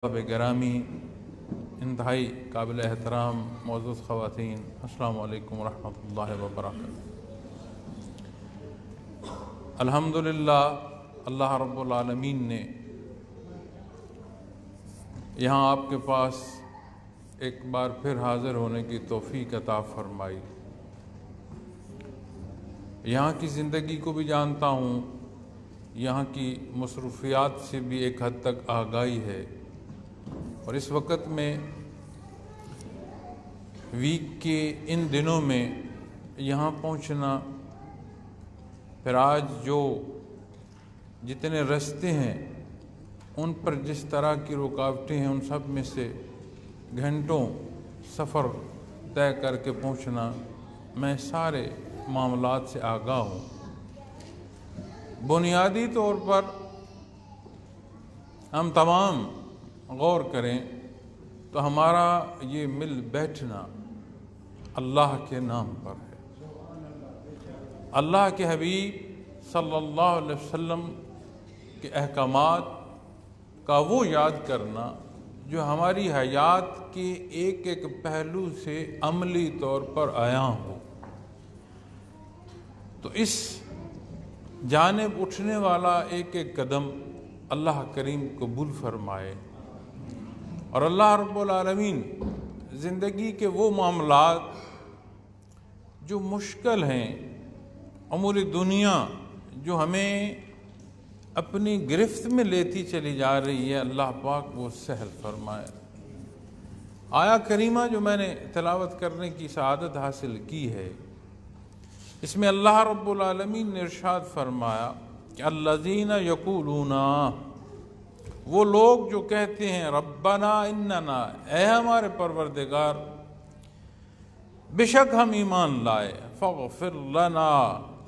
گرامی، انتہائی قابل احترام معزز خواتین، السلام علیکم ورحمۃ اللہ وبرکاتہ۔ الحمدللہ اللہ رب العالمین نے یہاں آپ کے پاس ایک بار پھر حاضر ہونے کی توفیق عطا فرمائی۔ یہاں کی زندگی کو بھی جانتا ہوں، یہاں کی مصروفیات سے بھی ایک حد تک آگاہی ہے، اور اس وقت میں ویک کے ان دنوں میں یہاں پہنچنا، پھر آج جو جتنے راستے ہیں ان پر جس طرح کی رکاوٹیں ہیں، ان سب میں سے گھنٹوں سفر طے کر کے پہنچنا، میں سارے معاملات سے آگاہ ہوں۔ بنیادی طور پر ہم تمام غور کریں تو ہمارا یہ مل بیٹھنا اللہ کے نام پر ہے۔ اللہ کے حبیب صلی اللہ علیہ وسلم کے احکامات کا وہ یاد کرنا جو ہماری حیات کے ایک ایک پہلو سے عملی طور پر آیا ہو، تو اس جانب اٹھنے والا ایک ایک قدم اللہ کریم قبول فرمائے، اور اللہ رب العالمین زندگی کے وہ معاملات جو مشکل ہیں، امور دنیا جو ہمیں اپنی گرفت میں لیتی چلی جا رہی ہے، اللہ پاک وہ سہل فرمائے۔ آیا کریمہ جو میں نے تلاوت کرنے کی سعادت حاصل کی ہے، اس میں اللہ رب العالمین نے ارشاد فرمایا کہ الذین یقولون، وہ لوگ جو کہتے ہیں ربنا اننا، اے ہمارے پروردگار بے شک ہم ایمان لائے، فاغفر لنا،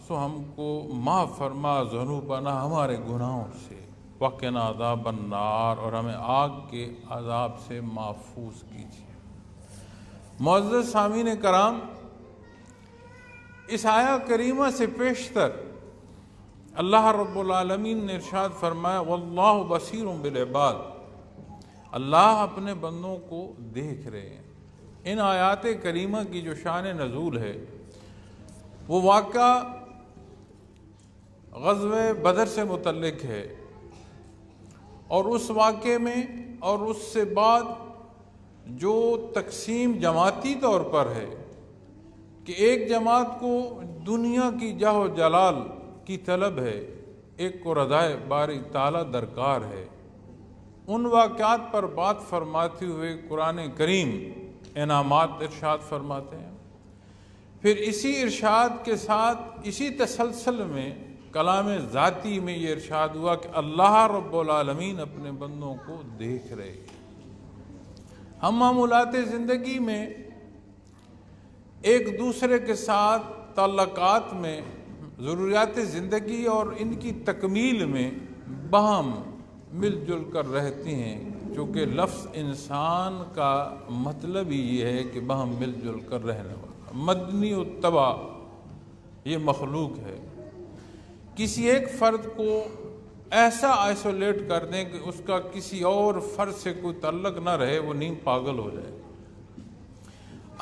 سو ہم کو معاف فرما، ذنوبنا، ہمارے گناہوں سے، وقنا عذاب النار، اور ہمیں آگ کے عذاب سے محفوظ کیجیے۔ معزز سامعین کرام، اس آیہ کریمہ سے پیشتر اللہ رب العالمین نے ارشاد فرمایا واللہ بصیر بالعباد، اللہ اپنے بندوں کو دیکھ رہے ہیں۔ ان آیات کریمہ کی جو شان نزول ہے وہ واقعہ غزوہ بدر سے متعلق ہے، اور اس واقعے میں اور اس سے بعد جو تقسیم جماعتی طور پر ہے کہ ایک جماعت کو دنیا کی جاہ و جلال کی طلب ہے، ایک کو رضائے باری تعالیٰ درکار ہے، ان واقعات پر بات فرماتے ہوئے قرآن کریم انعامات ارشاد فرماتے ہیں۔ پھر اسی ارشاد کے ساتھ اسی تسلسل میں کلام ذاتی میں یہ ارشاد ہوا کہ اللہ رب العالمین اپنے بندوں کو دیکھ رہے ہیں۔ ہم معمولات زندگی میں ایک دوسرے کے ساتھ تعلقات میں، ضروریات زندگی اور ان کی تکمیل میں باہم مل جل کر رہتے ہیں، چونکہ لفظ انسان کا مطلب ہی یہ ہے کہ باہم مل جل کر رہنے والا، مدنی الطبع یہ مخلوق ہے۔ کسی ایک فرد کو ایسا آئسولیٹ کر دیں کہ اس کا کسی اور فرد سے کوئی تعلق نہ رہے، وہ نیم پاگل ہو جائے۔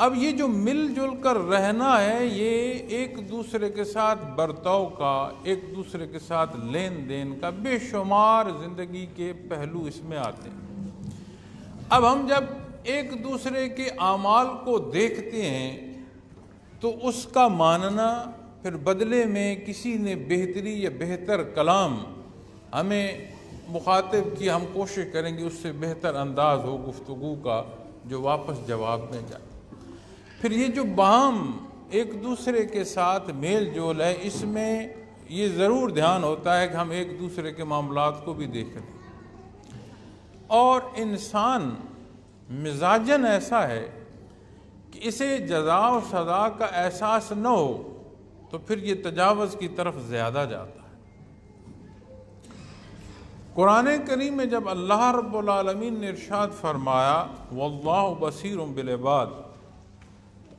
اب یہ جو مل جل کر رہنا ہے، یہ ایک دوسرے کے ساتھ برتاؤ کا، ایک دوسرے کے ساتھ لین دین کا بے شمار زندگی کے پہلو اس میں آتے ہیں۔ اب ہم جب ایک دوسرے کے اعمال کو دیکھتے ہیں تو اس کا ماننا، پھر بدلے میں کسی نے بہتری یا بہتر کلام ہمیں مخاطب کی، ہم کوشش کریں گے اس سے بہتر انداز ہو گفتگو کا جو واپس جواب میں جائے۔ پھر یہ جو باہم ایک دوسرے کے ساتھ میل جول ہے، اس میں یہ ضرور دھیان ہوتا ہے کہ ہم ایک دوسرے کے معاملات کو بھی دیکھیں، اور انسان مزاجن ایسا ہے کہ اسے جزا و سزا کا احساس نہ ہو تو پھر یہ تجاوز کی طرف زیادہ جاتا ہے۔ قرآن کریم میں جب اللہ رب العالمین نے ارشاد فرمایا واللہ بصیر بالعباد،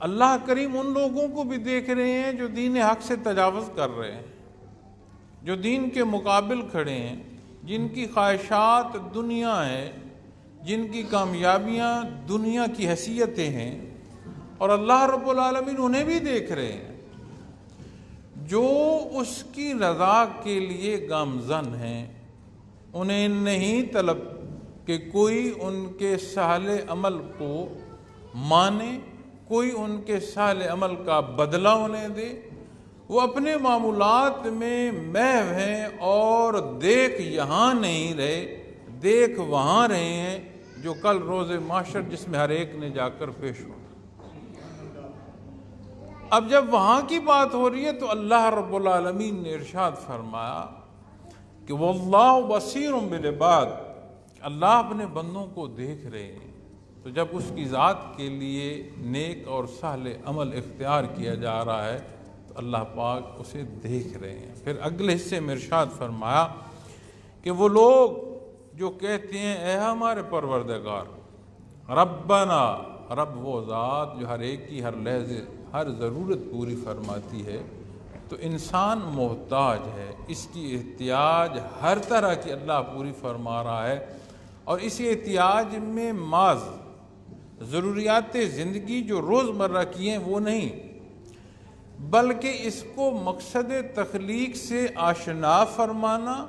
اللہ کریم ان لوگوں کو بھی دیکھ رہے ہیں جو دین حق سے تجاوز کر رہے ہیں، جو دین کے مقابل کھڑے ہیں، جن کی خواہشات دنیا ہے، جن کی کامیابیاں دنیا کی حیثیتیں ہیں، اور اللہ رب العالمین انہیں بھی دیکھ رہے ہیں جو اس کی رضا کے لیے گامزن ہیں۔ انہیں نہیں طلب کہ کوئی ان کے سہل عمل کو مانے، کوئی ان کے سہل عمل کا بدلہ انہیں دے۔ وہ اپنے معمولات میں محو ہیں اور دیکھ یہاں نہیں رہے، دیکھ وہاں رہے ہیں جو کل روز محشر جس میں ہر ایک نے جا کر پیش ہو۔ اب جب وہاں کی بات ہو رہی ہے تو اللہ رب العالمین نے ارشاد فرمایا کہ واللہ بصیر بالعباد، اللہ اپنے بندوں کو دیکھ رہے ہیں۔ تو جب اس کی ذات کے لیے نیک اور سہل عمل اختیار کیا جا رہا ہے تو اللہ پاک اسے دیکھ رہے ہیں۔ پھر اگلے حصے میں ارشاد فرمایا کہ وہ لوگ جو کہتے ہیں اے ہمارے پروردگار، ربنا، رب وہ ذات جو ہر ایک کی ہر لحظے ہر ضرورت پوری فرماتی ہے، تو انسان محتاج ہے، اس کی احتیاج ہر طرح کی اللہ پوری فرما رہا ہے، اور اس احتیاج میں محض ضروریات زندگی جو روزمرہ کی ہیں وہ نہیں، بلکہ اس کو مقصد تخلیق سے آشنا فرمانا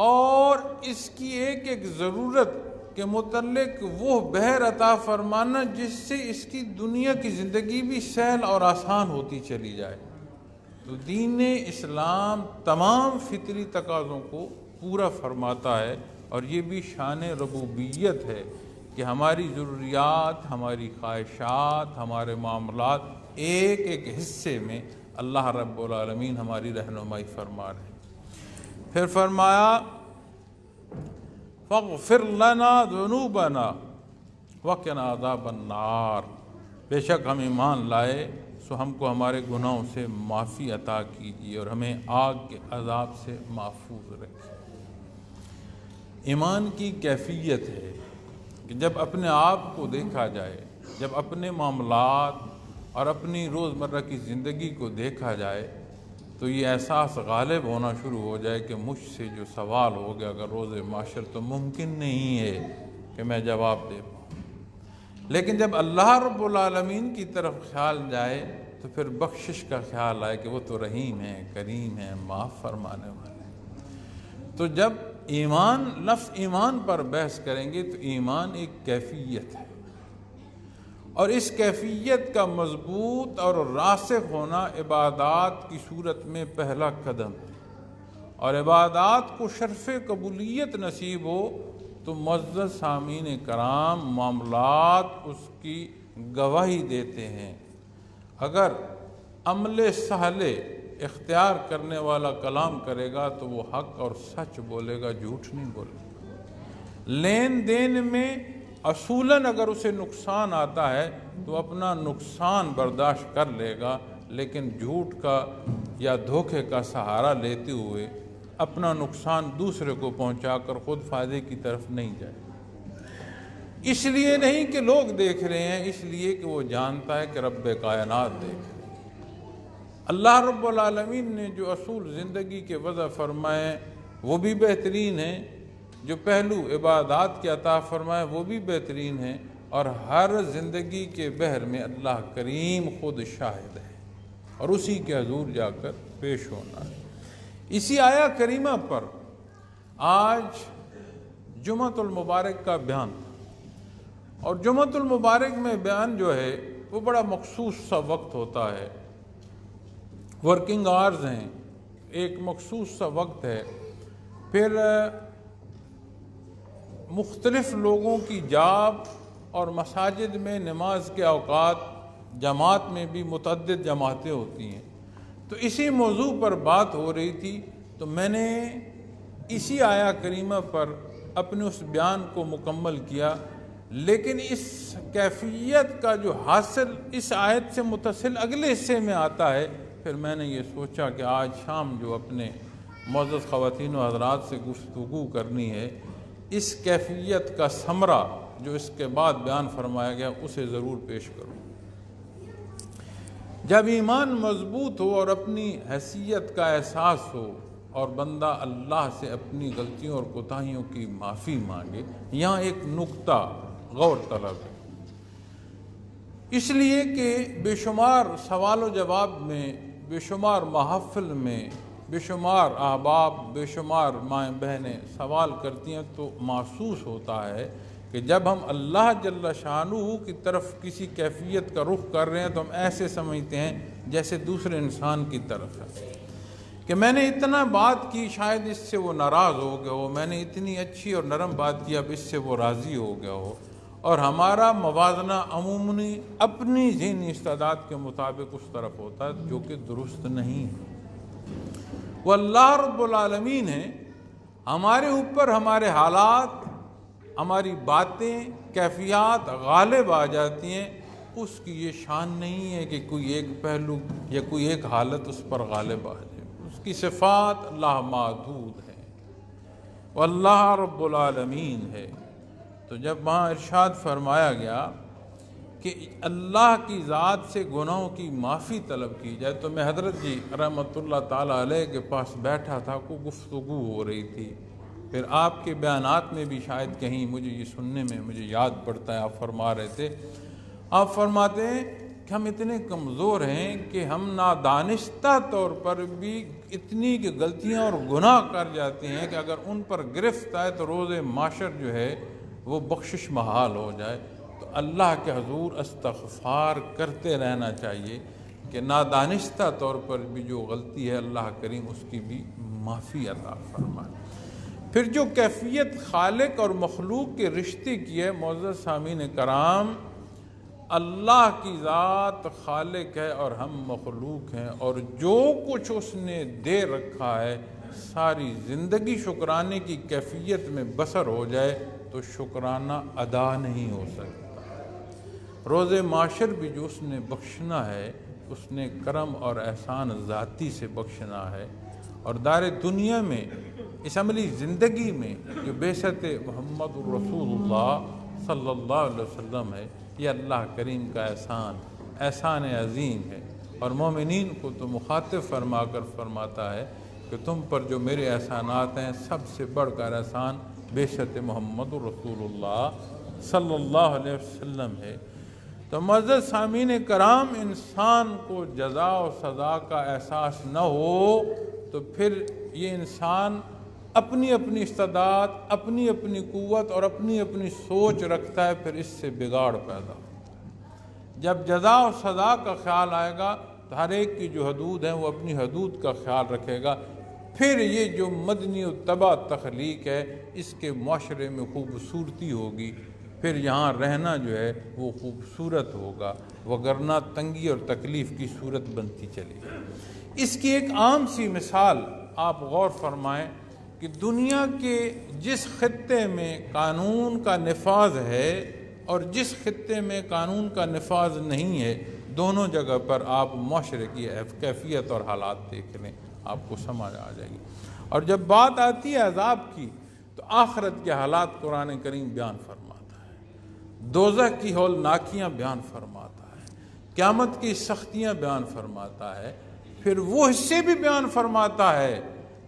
اور اس کی ایک ایک ضرورت کے متعلق وہ بہر عطا فرمانا جس سے اس کی دنیا کی زندگی بھی سہل اور آسان ہوتی چلی جائے۔ تو دین اسلام تمام فطری تقاضوں کو پورا فرماتا ہے، اور یہ بھی شان ربوبیت ہے کہ ہماری ضروریات، ہماری خواہشات، ہمارے معاملات ایک ایک حصے میں اللہ رب العالمین ہماری رہنمائی فرما رہے ہیں۔ پھر فرمایا فاغفر لنا ذنوبنا وقنا عذاب النار، بے شک ہم ایمان لائے سو ہم کو ہمارے گناہوں سے معافی عطا کیجیے اور ہمیں آگ کے عذاب سے محفوظ رکھیں۔ ایمان کی کیفیت ہے کہ جب اپنے آپ کو دیکھا جائے، جب اپنے معاملات اور اپنی روزمرہ کی زندگی کو دیکھا جائے تو یہ احساس غالب ہونا شروع ہو جائے کہ مجھ سے جو سوال ہو گیا اگر روز محشر تو ممکن نہیں ہے کہ میں جواب دے پاؤں۔ لیکن جب اللہ رب العالمین کی طرف خیال جائے تو پھر بخشش کا خیال آئے کہ وہ تو رحیم ہے، کریم ہے، معاف فرمانے والے۔ تو جب ایمان، لفظ ایمان پر بحث کریں گے تو ایمان ایک کیفیت ہے، اور اس کیفیت کا مضبوط اور راسخ ہونا عبادات کی صورت میں پہلا قدم ہے، اور عبادات کو شرف قبولیت نصیب ہو تو معزز سامعین کرام معاملات اس کی گواہی دیتے ہیں۔ اگر عمل سہل اختیار کرنے والا کلام کرے گا تو وہ حق اور سچ بولے گا، جھوٹ نہیں بولے گا۔ لین دین میں اصولاً اگر اسے نقصان آتا ہے تو اپنا نقصان برداشت کر لے گا، لیکن جھوٹ کا یا دھوکے کا سہارا لیتے ہوئے اپنا نقصان دوسرے کو پہنچا کر خود فائدے کی طرف نہیں جائے۔ اس لیے نہیں کہ لوگ دیکھ رہے ہیں، اس لیے کہ وہ جانتا ہے کہ رب کائنات دیکھ رہے ہیں۔ اللہ رب العالمین نے جو اصول زندگی کے وضع فرمائے وہ بھی بہترین ہیں، جو پہلو عبادات کے عطا فرمائے وہ بھی بہترین ہیں، اور ہر زندگی کے بحر میں اللہ کریم خود شاہد ہے اور اسی کے حضور جا کر پیش ہونا ہے۔ اسی آیہ کریمہ پر آج جمعۃ المبارک کا بیان، اور جمعۃ المبارک میں بیان جو ہے وہ بڑا مخصوص سا وقت ہوتا ہے، ورکنگ آورز ہیں، ایک مخصوص سا وقت ہے، پھر مختلف لوگوں کی جاب اور مساجد میں نماز کے اوقات، جماعت میں بھی متعدد جماعتیں ہوتی ہیں۔ تو اسی موضوع پر بات ہو رہی تھی تو میں نے اسی آیہ کریمہ پر اپنے اس بیان کو مکمل کیا، لیکن اس کیفیت کا جو حاصل اس آیت سے متصل اگلے حصے میں آتا ہے، پھر میں نے یہ سوچا کہ آج شام جو اپنے معزز خواتین و حضرات سے گفتگو کرنی ہے، اس کیفیت کا ثمرہ جو اس کے بعد بیان فرمایا گیا اسے ضرور پیش کروں۔ جب ایمان مضبوط ہو اور اپنی حیثیت کا احساس ہو اور بندہ اللہ سے اپنی غلطیوں اور کوتاہیوں کی معافی مانگے، یہاں ایک نقطہ غور طلب ہے، اس لیے کہ بے شمار سوال و جواب میں، بے شمار محافل میں، بے شمار احباب، بے شمار مائیں بہنیں سوال کرتی ہیں، تو محسوس ہوتا ہے کہ جب ہم اللہ جل شانہ کی طرف کسی کیفیت کا رخ کر رہے ہیں تو ہم ایسے سمجھتے ہیں جیسے دوسرے انسان کی طرف ہے، کہ میں نے اتنا بات کی شاید اس سے وہ ناراض ہو گیا ہو، میں نے اتنی اچھی اور نرم بات کی اب اس سے وہ راضی ہو گیا ہو، اور ہمارا موازنہ عموماً اپنی ذہنی استعداد کے مطابق اس طرف ہوتا ہے، جو کہ درست نہیں ہے۔ وہ اللہ رب العالمین ہے، ہمارے اوپر ہمارے حالات، ہماری باتیں، کیفیات غالب آ جاتی ہیں، اس کی یہ شان نہیں ہے کہ کوئی ایک پہلو یا کوئی ایک حالت اس پر غالب آ جائے، اس کی صفات لامحدود ہیں، وہ اللہ رب العالمین ہے۔ تو جب وہاں ارشاد فرمایا گیا کہ اللہ کی ذات سے گناہوں کی معافی طلب کی جائے، تو میں حضرت جی رحمۃ اللہ تعالیٰ علیہ کے پاس بیٹھا تھا، کوئی گفتگو ہو رہی تھی، پھر آپ کے بیانات میں بھی شاید کہیں مجھے یہ سننے میں مجھے یاد پڑتا ہے، آپ فرما رہے تھے، آپ فرماتے ہیں کہ ہم اتنے کمزور ہیں کہ ہم نادانستہ طور پر بھی اتنی کہ غلطیاں اور گناہ کر جاتے ہیں کہ اگر ان پر گرفت آئے تو روز معاشر جو ہے وہ بخشش محال ہو جائے۔ تو اللہ کے حضور استغفار کرتے رہنا چاہیے کہ نادانستہ طور پر بھی جو غلطی ہے اللہ کریم اس کی بھی معافی عطا فرمائے۔ پھر جو کیفیت خالق اور مخلوق کے رشتے کی ہے، معزز سامعین کرام، اللہ کی ذات خالق ہے اور ہم مخلوق ہیں، اور جو کچھ اس نے دے رکھا ہے ساری زندگی شکرانے کی کیفیت میں بسر ہو جائے تو شکرانہ ادا نہیں ہو سکتا۔ روز معاشر بھی جو اس نے بخشنا ہے اس نے کرم اور احسان ذاتی سے بخشنا ہے، اور دار دنیا میں اس عملی زندگی میں جو بعثت محمد الرسول اللہ صلی اللہ علیہ وسلم ہے، یہ اللہ کریم کا احسان عظیم ہے، اور مومنین کو تو مخاطب فرما کر فرماتا ہے کہ تم پر جو میرے احسانات ہیں سب سے بڑھ کر احسان بعثت محمد الرسول اللہ صلی اللہ علیہ وسلم ہے۔ تو معزز سامعین کرام، انسان کو جزا و سزا کا احساس نہ ہو تو پھر یہ انسان اپنی اپنی استعداد، اپنی اپنی قوت اور اپنی اپنی سوچ رکھتا ہے، پھر اس سے بگاڑ پیدا ہو۔ جب جزا و سزا کا خیال آئے گا تو ہر ایک کی جو حدود ہیں وہ اپنی حدود کا خیال رکھے گا، پھر یہ جو مدنی و طبع تخلیق ہے اس کے معاشرے میں خوبصورتی ہوگی، پھر یہاں رہنا جو ہے وہ خوبصورت ہوگا، وگرنہ تنگی اور تکلیف کی صورت بنتی چلے گی۔ اس کی ایک عام سی مثال آپ غور فرمائیں کہ دنیا کے جس خطے میں قانون کا نفاذ ہے اور جس خطے میں قانون کا نفاذ نہیں ہے، دونوں جگہ پر آپ معاشرے کی کیفیت اور حالات دیکھ لیں، آپ کو سمجھ آ جائے گی۔ اور جب بات آتی ہے عذاب کی تو آخرت کے حالات قرآن کریم بیان فرماتا ہے، دوزخ کی ہولناکیاں بیان فرماتا ہے، قیامت کی سختیاں بیان فرماتا ہے، پھر وہ حصے بھی بیان فرماتا ہے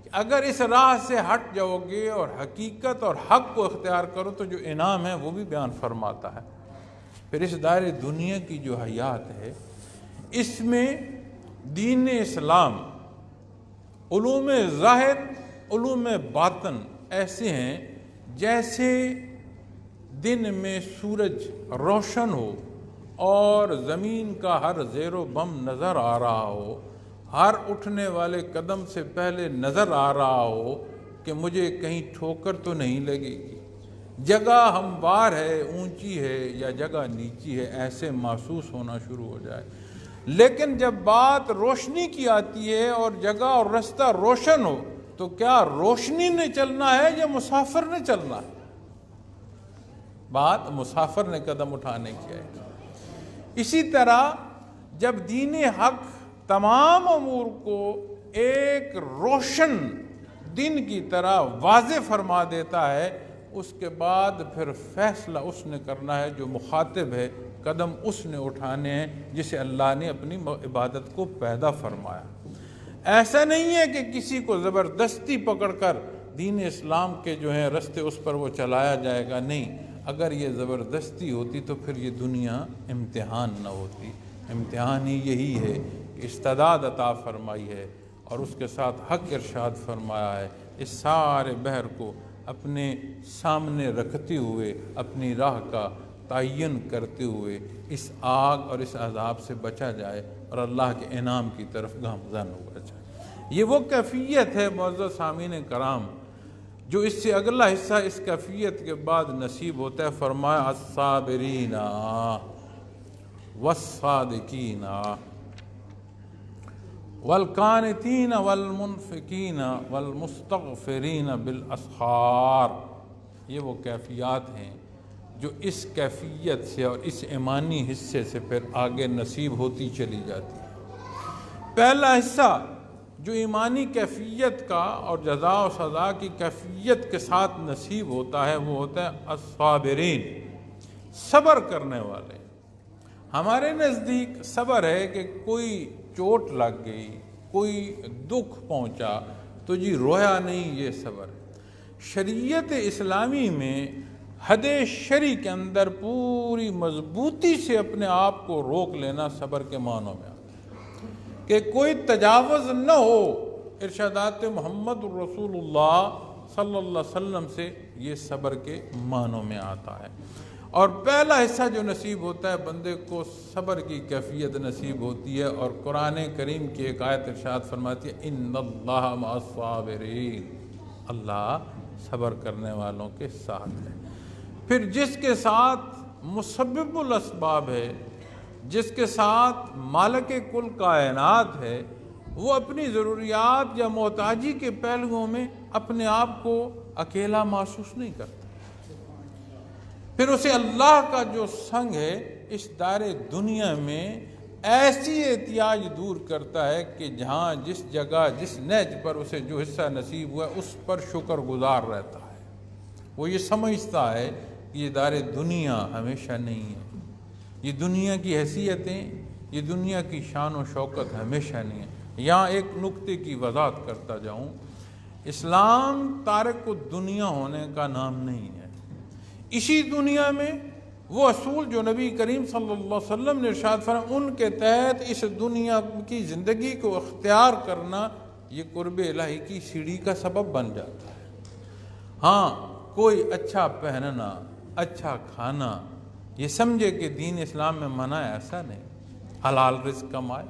کہ اگر اس راہ سے ہٹ جاؤ گے اور حقیقت اور حق کو اختیار کرو تو جو انعام ہے وہ بھی بیان فرماتا ہے۔ پھر اس دائرے دنیا کی جو حیات ہے اس میں دین اسلام، علوم ظاہر، علوم باطن ایسے ہیں جیسے دن میں سورج روشن ہو اور زمین کا ہر زیر و بم نظر آ رہا ہو، ہر اٹھنے والے قدم سے پہلے نظر آ رہا ہو کہ مجھے کہیں ٹھوکر تو نہیں لگے گی، جگہ ہموار ہے، اونچی ہے یا جگہ نیچی ہے، ایسے محسوس ہونا شروع ہو جائے۔ لیکن جب بات روشنی کی آتی ہے اور جگہ اور رستہ روشن ہو تو کیا روشنی نے چلنا ہے یا مسافر نے چلنا ہے؟ بات مسافر نے قدم اٹھانے کی ہے۔ اسی طرح جب دین حق تمام امور کو ایک روشن دن کی طرح واضح فرما دیتا ہے، اس کے بعد پھر فیصلہ اس نے کرنا ہے جو مخاطب ہے، قدم اس نے اٹھانے ہیں جسے اللہ نے اپنی عبادت کو پیدا فرمایا۔ ایسا نہیں ہے کہ کسی کو زبردستی پکڑ کر دین اسلام کے جو ہیں رستے اس پر وہ چلایا جائے گا، نہیں۔ اگر یہ زبردستی ہوتی تو پھر یہ دنیا امتحان نہ ہوتی۔ امتحان ہی یہی ہے کہ استعداد عطا فرمائی ہے اور اس کے ساتھ حق ارشاد فرمایا ہے۔ اس سارے بحر کو اپنے سامنے رکھتے ہوئے، اپنی راہ کا تعین کرتے ہوئے اس آگ اور اس عذاب سے بچا جائے اور اللہ کے انعام کی طرف گامزن ہوا جائے۔ یہ وہ کیفیت ہے معزز سامعین کرام جو اس سے اگلا حصہ اس کیفیت کے بعد نصیب ہوتا ہے۔ فرمایا الصابرین والصادقین والقانتین والمنفقین والمستغفرین بالاسحار۔ یہ وہ کیفیات ہیں جو اس کیفیت سے اور اس ایمانی حصے سے پھر آگے نصیب ہوتی چلی جاتی ہے۔ پہلا حصہ جو ایمانی کیفیت کا اور جزا و سزا کی کیفیت کے ساتھ نصیب ہوتا ہے وہ ہوتا ہے الصابرین، صبر کرنے والے۔ ہمارے نزدیک صبر ہے کہ کوئی چوٹ لگ گئی، کوئی دکھ پہنچا تو جی رویا نہیں، یہ صبر ہے۔ شریعت اسلامی میں حد شرع کے اندر پوری مضبوطی سے اپنے آپ کو روک لینا صبر کے معنوں میں کہ کوئی تجاوز نہ ہو ارشادات محمد رسول اللہ صلی اللہ علیہ وسلم سے، یہ صبر کے معنوں میں آتا ہے۔ اور پہلا حصہ جو نصیب ہوتا ہے بندے کو صبر کی کیفیت نصیب ہوتی ہے، اور قرآن کریم کی ایک آیت ارشاد فرماتی ہے ان اللہ مع الصابرین، اللہ صبر کرنے والوں کے ساتھ ہے۔ پھر جس کے ساتھ مسبب الاسباب ہے، جس کے ساتھ مالک کل کائنات ہے، وہ اپنی ضروریات یا محتاجی کے پہلوؤں میں اپنے آپ کو اکیلا محسوس نہیں کرتا۔ پھر اسے اللہ کا جو سنگ ہے اس دار دنیا میں ایسی احتیاج دور کرتا ہے کہ جہاں جس جگہ جس نہج پر اسے جو حصہ نصیب ہوا ہے اس پر شکر گزار رہتا ہے۔ وہ یہ سمجھتا ہے کہ یہ دار دنیا ہمیشہ نہیں ہے، یہ دنیا کی حیثیتیں، یہ دنیا کی شان و شوکت ہمیشہ نہیں ہے۔ یہاں ایک نکتے کی وضاحت کرتا جاؤں، اسلام تارک الدنیا ہونے کا نام نہیں ہے۔ اسی دنیا میں وہ اصول جو نبی کریم صلی اللہ علیہ وسلم نے ارشاد فرمایا ان کے تحت اس دنیا کی زندگی کو اختیار کرنا یہ قرب الہی کی سیڑھی کا سبب بن جاتا ہے۔ ہاں، کوئی اچھا پہننا، اچھا کھانا یہ سمجھے کہ دین اسلام میں منع ہے، ایسا نہیں۔ حلال رزق کمائے،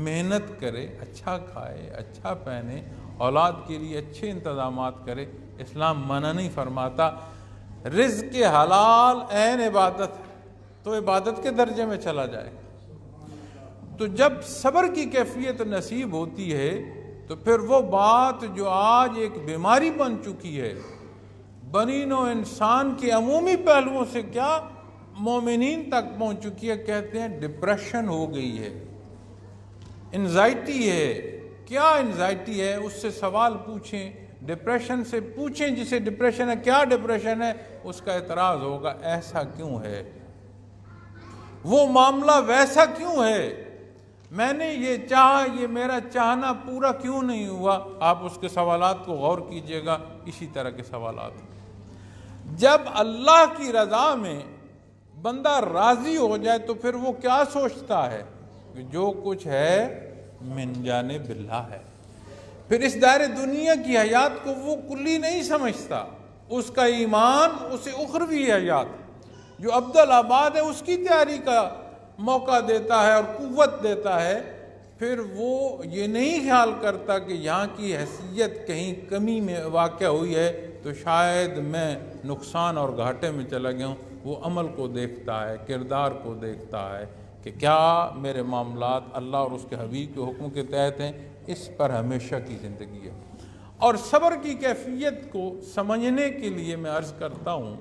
محنت کرے، اچھا کھائے، اچھا پہنے، اولاد کے لیے اچھے انتظامات کرے، اسلام منع نہیں فرماتا۔ رزق حلال عین عبادت ہے تو عبادت کے درجے میں چلا جائے گا۔ تو جب صبر کی کیفیت نصیب ہوتی ہے تو پھر وہ بات جو آج ایک بیماری بن چکی ہے، بنی نوع انسان کے عمومی پہلوؤں سے کیا مومنین تک پہنچ چکی ہے، کہتے ہیں ڈپریشن ہو گئی ہے، انزائٹی ہے۔ کیا انزائٹی ہے؟ اس سے سوال پوچھیں، ڈپریشن سے پوچھیں جسے ڈپریشن ہے کیا ڈپریشن ہے، اس کا اعتراض ہوگا ایسا کیوں ہے، وہ معاملہ ویسا کیوں ہے، میں نے یہ چاہا، یہ میرا چاہنا پورا کیوں نہیں ہوا۔ آپ اس کے سوالات کو غور کیجئے گا، اسی طرح کے سوالات۔ جب اللہ کی رضا میں بندہ راضی ہو جائے تو پھر وہ کیا سوچتا ہے کہ جو کچھ ہے من جانب اللہ ہے۔ پھر اس دار دنیا کی حیات کو وہ کلی نہیں سمجھتا، اس کا ایمان اسے اخروی حیات جو عبدالآباد ہے اس کی تیاری کا موقع دیتا ہے اور قوت دیتا ہے۔ پھر وہ یہ نہیں خیال کرتا کہ یہاں کی حیثیت کہیں کمی میں واقع ہوئی ہے تو شاید میں نقصان اور گھاٹے میں چلا گیا ہوں۔ وہ عمل کو دیکھتا ہے، کردار کو دیکھتا ہے کہ کیا میرے معاملات اللہ اور اس کے حبیب کے حکم کے تحت ہیں، اس پر ہمیشہ کی زندگی ہے۔ اور صبر کی کیفیت کو سمجھنے کے لیے میں عرض کرتا ہوں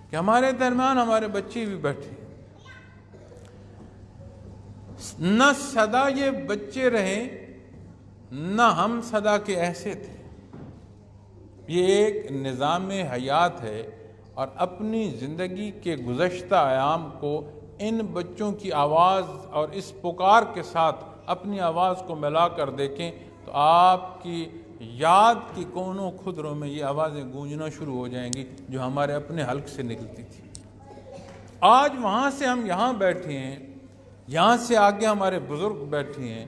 کہ ہمارے درمیان ہمارے بچے بھی بیٹھے، نہ سدا یہ بچے رہے نہ ہم سدا کے ایسے تھے۔ یہ ایک نظام حیات ہے اور اپنی زندگی کے گزشتہ ایام کو ان بچوں کی آواز اور اس پکار کے ساتھ اپنی آواز کو ملا کر دیکھیں تو آپ کی یاد کی کونوں خدروں میں یہ آوازیں گونجنا شروع ہو جائیں گی جو ہمارے اپنے حلق سے نکلتی تھی۔ آج وہاں سے ہم یہاں بیٹھے ہیں، یہاں سے آگے ہمارے بزرگ بیٹھے ہیں،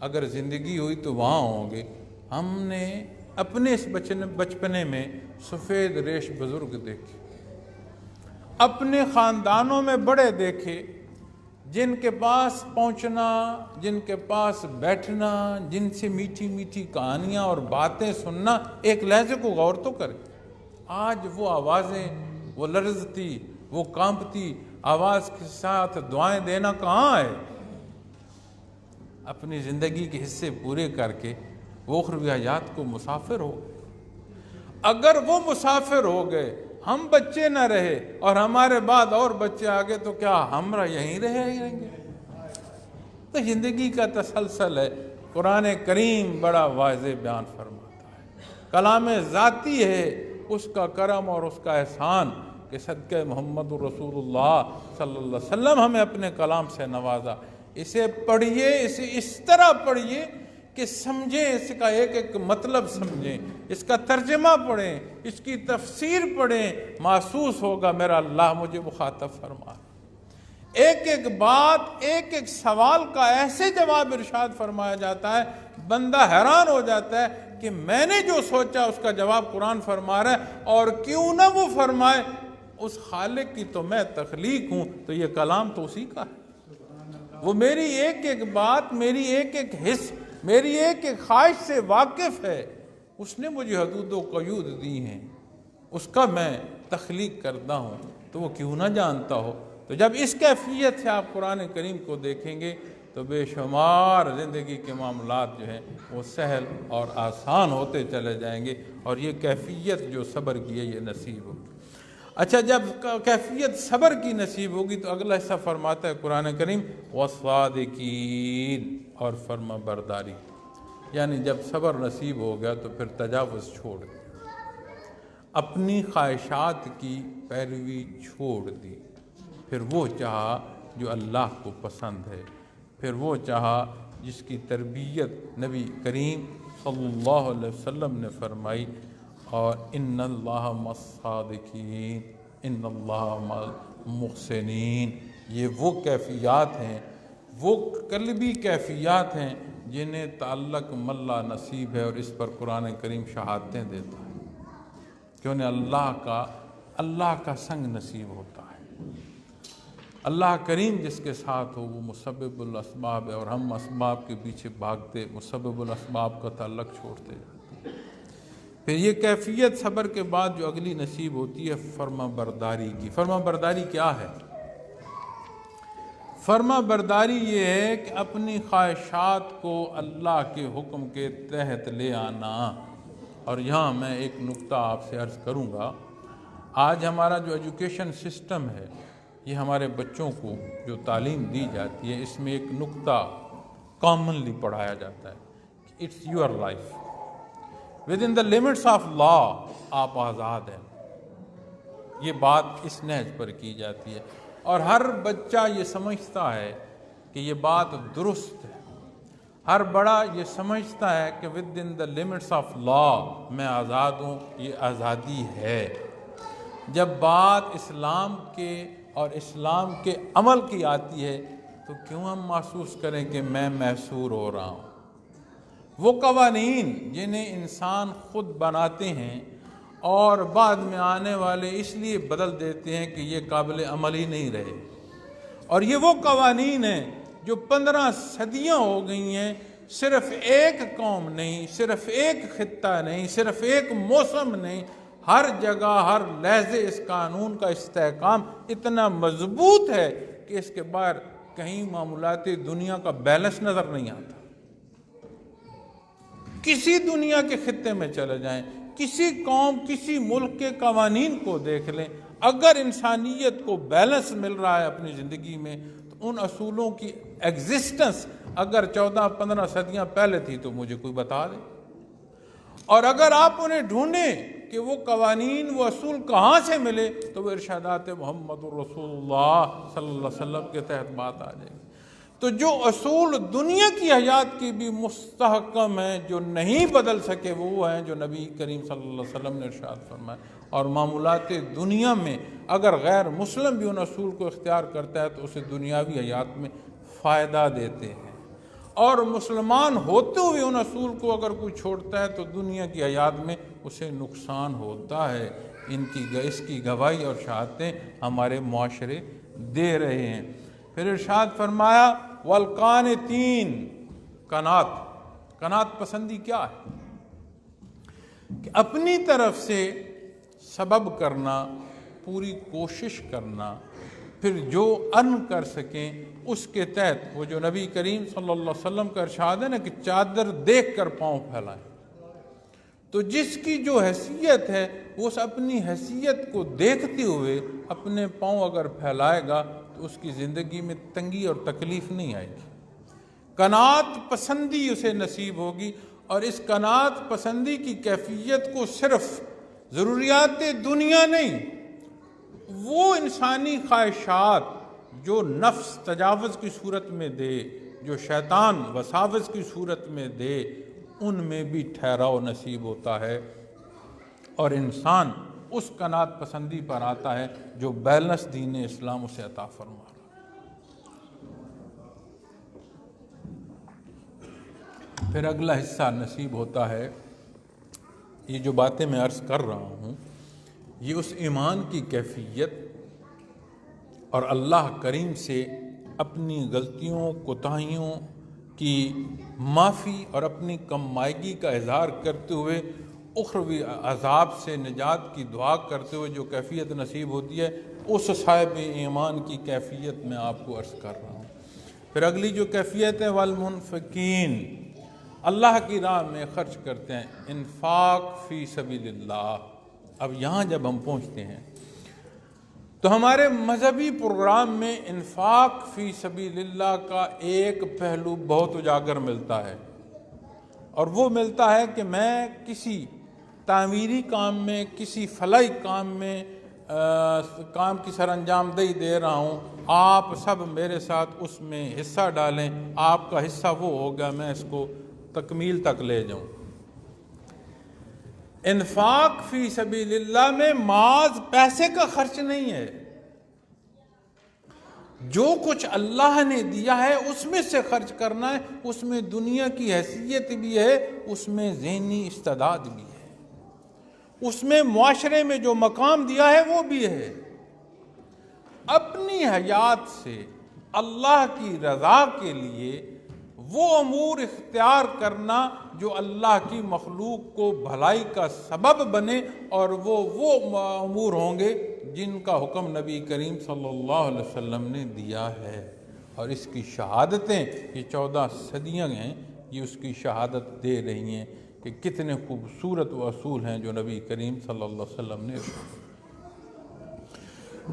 اگر زندگی ہوئی تو وہاں ہوں گے۔ ہم نے اپنے اس بچپنے میں سفید ریش بزرگ دیکھے، اپنے خاندانوں میں بڑے دیکھے، جن کے پاس پہنچنا، جن کے پاس بیٹھنا، جن سے میٹھی میٹھی کہانیاں اور باتیں سننا، ایک لہجے کو غور تو کرے۔ آج وہ آوازیں، وہ لرزتی، وہ کانپتی آواز کے ساتھ دعائیں دینا کہاں ہے؟ اپنی زندگی کے حصے پورے کر کے وہ اخروی حیات کو مسافر ہو گئے۔ اگر وہ مسافر ہو گئے، ہم بچے نہ رہے اور ہمارے بعد اور بچے آگے، تو کیا ہم یہیں رہیں گے؟ تو زندگی کا تسلسل ہے۔ قرآن کریم بڑا واضح بیان فرماتا ہے، کلام ذاتی ہے اس کا کرم اور اس کا احسان کہ صدقہ محمد رسول اللہ صلی اللہ علیہ وسلم ہمیں اپنے کلام سے نوازا۔ اسے پڑھیے، اسے اس طرح پڑھیے کہ سمجھیں، اس کا ایک ایک مطلب سمجھیں، اس کا ترجمہ پڑھیں، اس کی تفسیر پڑھیں، محسوس ہوگا میرا اللہ مجھے مخاطب فرما۔ ایک ایک بات، ایک ایک سوال کا ایسے جواب ارشاد فرمایا جاتا ہے، بندہ حیران ہو جاتا ہے کہ میں نے جو سوچا اس کا جواب قرآن فرما رہا ہے، اور کیوں نہ وہ فرمائے، اس خالق کی تو میں تخلیق ہوں، تو یہ کلام تو اسی کا ہے۔ وہ میری ایک ایک بات، میری ایک ایک حص، میری ایک ایک خواہش سے واقف ہے، اس نے مجھے حدود و قیود دی ہیں، اس کا میں تخلیق کرتا ہوں، تو وہ کیوں نہ جانتا ہو۔ تو جب اس کیفیت سے آپ قرآن کریم کو دیکھیں گے تو بے شمار زندگی کے معاملات جو ہیں وہ سہل اور آسان ہوتے چلے جائیں گے، اور یہ کیفیت جو صبر کی ہے یہ نصیب ہوگی۔ اچھا، جب کیفیت صبر کی نصیب ہوگی تو اگلا حصہ فرماتا ہے قرآن کریم والصادقین، اور فرما برداری، یعنی جب صبر نصیب ہو گیا تو پھر تجاوز چھوڑ دیا، اپنی خواہشات کی پیروی چھوڑ دی، پھر وہ چاہا جو اللہ کو پسند ہے، پھر وہ چاہا جس کی تربیت نبی کریم صلی اللہ علیہ وسلم نے فرمائی، اور ان اللہ مع الصادقین ان اللہ مع المحسنین۔ یہ وہ کیفیات ہیں، وہ قلبی کیفیات ہیں جنہیں تعلق ملا نصیب ہے، اور اس پر قرآن کریم شہادتیں دیتا ہے کہ انہیں اللہ کا سنگ نصیب ہوتا ہے۔ اللہ کریم جس کے ساتھ ہو وہ مسبب الاسباب ہے، اور ہم اسباب کے پیچھے بھاگتے مسبب الاسباب کا تعلق چھوڑتے جاتے۔ پھر یہ کیفیت صبر کے بعد جو اگلی نصیب ہوتی ہے فرما برداری کی۔ فرما برداری کیا ہے؟ فرما برداری یہ ہے کہ اپنی خواہشات کو اللہ کے حکم کے تحت لے آنا۔ اور یہاں میں ایک نقطہ آپ سے عرض کروں گا، آج ہمارا جو ایجوکیشن سسٹم ہے، یہ ہمارے بچوں کو جو تعلیم دی جاتی ہے، اس میں ایک نقطہ کامنلی پڑھایا جاتا ہے، it's your life within the limits of law, آپ آزاد ہیں۔ یہ بات اس نہج پر کی جاتی ہے، اور ہر بچہ یہ سمجھتا ہے کہ یہ بات درست ہے، ہر بڑا یہ سمجھتا ہے کہ with in the limits of لا میں آزاد ہوں، یہ آزادی ہے۔ جب بات اسلام کے اور اسلام کے عمل کی آتی ہے تو کیوں ہم محسوس کریں کہ میں محصور ہو رہا ہوں؟ وہ قوانین جنہیں انسان خود بناتے ہیں اور بعد میں آنے والے اس لیے بدل دیتے ہیں کہ یہ قابل عمل ہی نہیں رہے، اور یہ وہ قوانین ہیں جو 15 صدیاں ہو گئی ہیں، صرف ایک قوم نہیں، صرف ایک خطہ نہیں، صرف ایک موسم نہیں، ہر جگہ ہر لحظے اس قانون کا استحکام اتنا مضبوط ہے کہ اس کے باہر کہیں معاملاتی دنیا کا بیلنس نظر نہیں آتا۔ کسی دنیا کے خطے میں چلے جائیں، کسی قوم، کسی ملک کے قوانین کو دیکھ لیں، اگر انسانیت کو بیلنس مل رہا ہے اپنی زندگی میں تو ان اصولوں کی ایگزسٹنس اگر 14-15 صدیاں پہلے تھی تو مجھے کوئی بتا دے، اور اگر آپ انہیں ڈھونڈیں کہ وہ قوانین، وہ اصول کہاں سے ملے، تو وہ ارشادات محمد رسول اللہ صلی اللہ علیہ وسلم کے تحت بات آ جائے گی۔ تو جو اصول دنیا کی حیات کی بھی مستحکم ہیں، جو نہیں بدل سکے، وہ ہیں جو نبی کریم صلی اللہ علیہ وسلم نے ارشاد فرمائے. اور معمولات دنیا میں اگر غیر مسلم بھی ان اصول کو اختیار کرتا ہے تو اسے دنیاوی حیات میں فائدہ دیتے ہیں، اور مسلمان ہوتے ہوئے ان اصول کو اگر کوئی چھوڑتا ہے تو دنیا کی حیات میں اسے نقصان ہوتا ہے. اس کی گواہی اور شہادتیں ہمارے معاشرے دے رہے ہیں. پھر ارشاد فرمایا والقانتین، قناعت پسندی کیا ہے؟ کہ اپنی طرف سے سبب کرنا، پوری کوشش کرنا، پھر جو ان کر سکیں اس کے تحت. وہ جو نبی کریم صلی اللہ علیہ وسلم کا ارشاد ہے نا کہ چادر دیکھ کر پاؤں پھیلائیں، تو جس کی جو حیثیت ہے وہ اس اپنی حیثیت کو دیکھتے ہوئے اپنے پاؤں اگر پھیلائے گا تو اس کی زندگی میں تنگی اور تکلیف نہیں آئے گی. قناعت پسندی اسے نصیب ہوگی، اور اس قناعت پسندی کی کیفیت کو صرف ضروریات دنیا نہیں، وہ انسانی خواہشات جو نفس تجاوز کی صورت میں دے، جو شیطان وساوس کی صورت میں دے، ان میں بھی ٹھہراؤ نصیب ہوتا ہے، اور انسان اس قناعت پسندی پر آتا ہے جو بیلنس دین اسلام اسے عطا فرما رہا. پھر اگلا حصہ نصیب ہوتا ہے. یہ جو باتیں میں عرض کر رہا ہوں یہ اس ایمان کی کیفیت اور اللہ کریم سے اپنی غلطیوں کوتاہیوں کی معافی اور اپنی کم مائگی کا اظہار کرتے ہوئے اخروی عذاب سے نجات کی دعا کرتے ہوئے جو کیفیت نصیب ہوتی ہے، اس صاحب ایمان کی کیفیت میں آپ کو عرض کر رہا ہوں. پھر اگلی جو کیفیت ہے والمنفقین، اللہ کی راہ میں خرچ کرتے ہیں، انفاق فی سبیل اللہ. اب یہاں جب ہم پہنچتے ہیں تو ہمارے مذہبی پروگرام میں انفاق فی سبیل اللہ کا ایک پہلو بہت اجاگر ملتا ہے، اور وہ ملتا ہے کہ میں کسی تعمیری کام میں، کسی فلاحی کام میں کام کی سر انجام دے رہا ہوں، آپ سب میرے ساتھ اس میں حصہ ڈالیں، آپ کا حصہ وہ ہوگا، میں اس کو تکمیل تک لے جاؤں. انفاق فی سبیل اللہ میں محض پیسے کا خرچ نہیں ہے، جو کچھ اللہ نے دیا ہے اس میں سے خرچ کرنا ہے. اس میں دنیا کی حیثیت بھی ہے، اس میں ذہنی استعداد بھی ہے، اس میں معاشرے میں جو مقام دیا ہے وہ بھی ہے. اپنی حیات سے اللہ کی رضا کے لیے وہ امور اختیار کرنا جو اللہ کی مخلوق کو بھلائی کا سبب بنے، اور وہ امور ہوں گے جن کا حکم نبی کریم صلی اللہ علیہ وسلم نے دیا ہے. اور اس کی شہادتیں یہ 14 صدیاں ہیں، یہ اس کی شہادت دے رہی ہیں کہ کتنے خوبصورت و اصول ہیں جو نبی کریم صلی اللہ علیہ وسلم نے.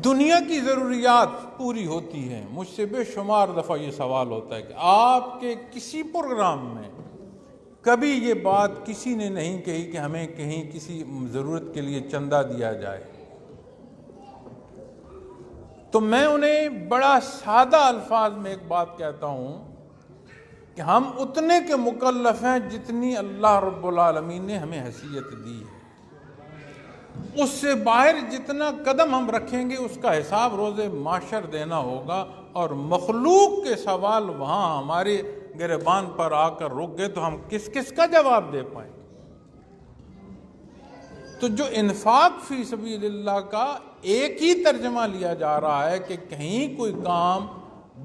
دنیا کی ضروریات پوری ہوتی ہیں. مجھ سے بے شمار دفعہ یہ سوال ہوتا ہے کہ آپ کے کسی پروگرام میں کبھی یہ بات کسی نے نہیں کہی کہ ہمیں کہیں کسی ضرورت کے لیے چندہ دیا جائے. تو میں انہیں بڑا سادہ الفاظ میں ایک بات کہتا ہوں کہ ہم اتنے کے مکلف ہیں جتنی اللہ رب العالمین نے ہمیں حیثیت دی ہے. اس سے باہر جتنا قدم ہم رکھیں گے اس کا حساب روز محشر دینا ہوگا، اور مخلوق کے سوال وہاں ہمارے گریبان پر آ کر رک گئے تو ہم کس کس کا جواب دے پائیں گے. تو جو انفاق فی سبیل اللہ کا ایک ہی ترجمہ لیا جا رہا ہے کہ کہیں کوئی کام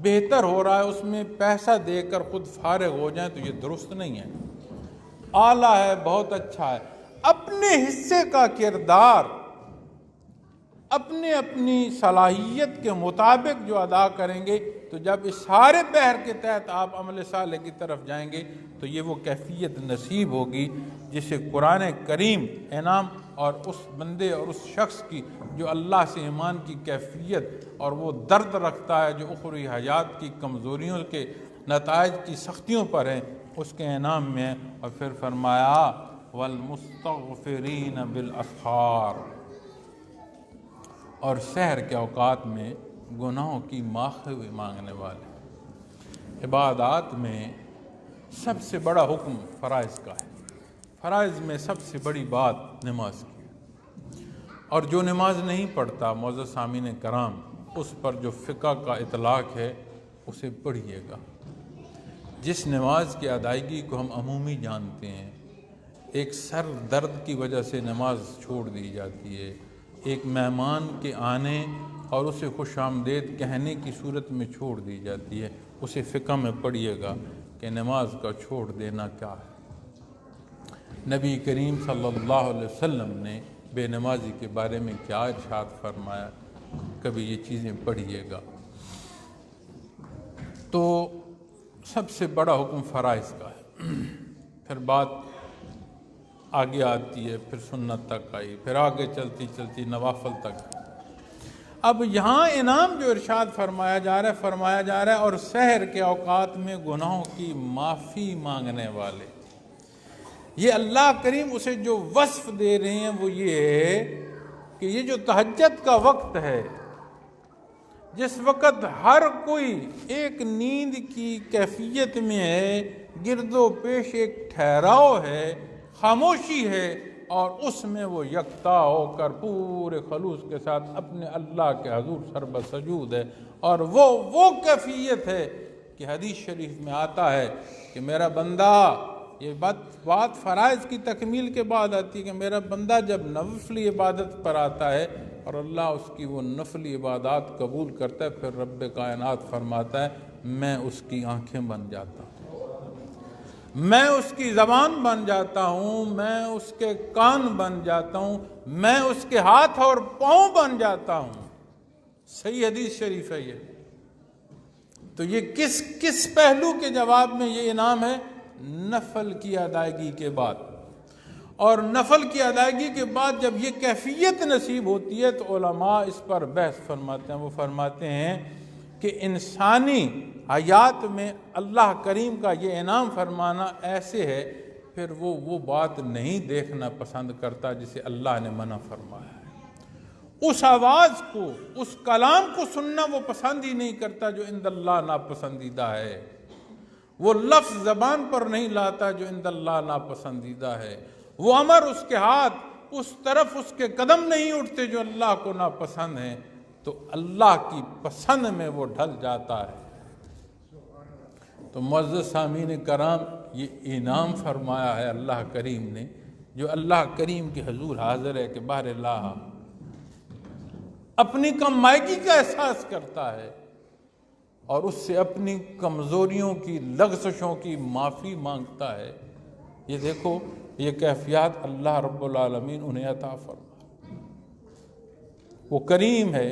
بہتر ہو رہا ہے اس میں پیسہ دے کر خود فارغ ہو جائیں تو یہ درست نہیں ہے. اعلیٰ ہے، بہت اچھا ہے. اپنے حصے کا کردار اپنی صلاحیت کے مطابق جو ادا کریں گے تو جب اس سارے بحر کے تحت آپ عمل صالح کی طرف جائیں گے تو یہ وہ کیفیت نصیب ہوگی جسے قرآن کریم انعام اور اس بندے اور اس شخص کی جو اللہ سے ایمان کی کیفیت اور وہ درد رکھتا ہے جو اخروی حیات کی کمزوریوں کے نتائج کی سختیوں پر ہیں، اس کے انعام میں. اور پھر فرمایا والمستغفرین بالاسحار، اور سحر کے اوقات میں گناہوں کی معافی مانگنے والے. عبادات میں سب سے بڑا حکم فرائض کا ہے۔ فرائض میں سب سے بڑی بات نماز کی ہے، اور جو نماز نہیں پڑھتا معزز سامعین کرام، اس پر جو فقہ کا اطلاق ہے اسے پڑھیے گا۔ جس نماز کی ادائیگی کو ہم عمومی جانتے ہیں، ایک سر درد کی وجہ سے نماز چھوڑ دی جاتی ہے، ایک مہمان کے آنے اور اسے خوش آمدید کہنے کی صورت میں چھوڑ دی جاتی ہے، اسے فقہ میں پڑھیے گا کہ نماز کا چھوڑ دینا کیا ہے۔ نبی کریم صلی اللہ علیہ وسلم نے بے نمازی کے بارے میں کیا ارشاد فرمایا، کبھی یہ چیزیں پڑھیے گا۔ تو سب سے بڑا حکم فرائض کا ہے، پھر بات آگے آتی ہے، پھر سنت تک آئی، پھر آگے چلتی چلتی نوافل تک۔ اب یہاں انعام جو ارشاد فرمایا جا رہا ہے اور سحر کے اوقات میں گناہوں کی معافی مانگنے والے، یہ اللہ کریم اسے جو وصف دے رہے ہیں وہ یہ ہے کہ یہ جو تہجد کا وقت ہے، جس وقت ہر کوئی ایک نیند کی کیفیت میں ہے، گرد و پیش ایک ٹھہراؤ ہے، خاموشی ہے، اور اس میں وہ یکتا ہو کر پورے خلوص کے ساتھ اپنے اللہ کے حضور سربسجود ہے، اور وہ کیفیت ہے کہ حدیث شریف میں آتا ہے کہ میرا بندہ، یہ بات فرائض کی تکمیل کے بعد آتی ہے کہ میرا بندہ جب نفلی عبادت پر آتا ہے اور اللہ اس کی وہ نفلی عبادات قبول کرتا ہے، پھر رب کائنات فرماتا ہے میں اس کی آنکھیں بن جاتا ہوں، میں اس کی زبان بن جاتا ہوں، میں اس کے کان بن جاتا ہوں، میں اس کے ہاتھ اور پاؤں بن جاتا ہوں۔ صحیح حدیث شریف ہے یہ۔ تو یہ کس پہلو کے جواب میں یہ انعام ہے؟ نفل کی ادائیگی کے بعد۔ اور نفل کی ادائیگی کے بعد جب یہ کیفیت نصیب ہوتی ہے تو علماء اس پر بحث فرماتے ہیں۔ وہ فرماتے ہیں کہ انسانی حیات میں اللہ کریم کا یہ انعام فرمانا ایسے ہے، پھر وہ بات نہیں دیکھنا پسند کرتا جسے اللہ نے منع فرمایا ہے، اس آواز کو، اس کلام کو سننا وہ پسند ہی نہیں کرتا جو عند اللہ ناپسندیدہ ہے، وہ لفظ زبان پر نہیں لاتا جو عند اللہ ناپسندیدہ ہے، وہ امر، اس کے ہاتھ اس طرف اس کے قدم نہیں اٹھتے جو اللہ کو ناپسند ہیں، تو اللہ کی پسند میں وہ ڈھل جاتا ہے۔ تو معزز سامعین کرام، یہ انعام فرمایا ہے اللہ کریم نے، جو اللہ کریم کے حضور حاضر ہے کہ بہر اللہ اپنی کم مائگی کا احساس کرتا ہے اور اس سے اپنی کمزوریوں کی، لغزشوں کی معافی مانگتا ہے۔ یہ دیکھو، یہ کیفیات اللہ رب العالمین انہیں عطا فرما۔ وہ کریم ہے،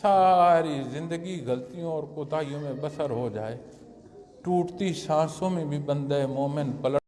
ساری زندگی غلطیوں اور کوتاہیوں میں بسر ہو جائے، ٹوٹتی سانسوں میں بھی بندہ مومن پلٹ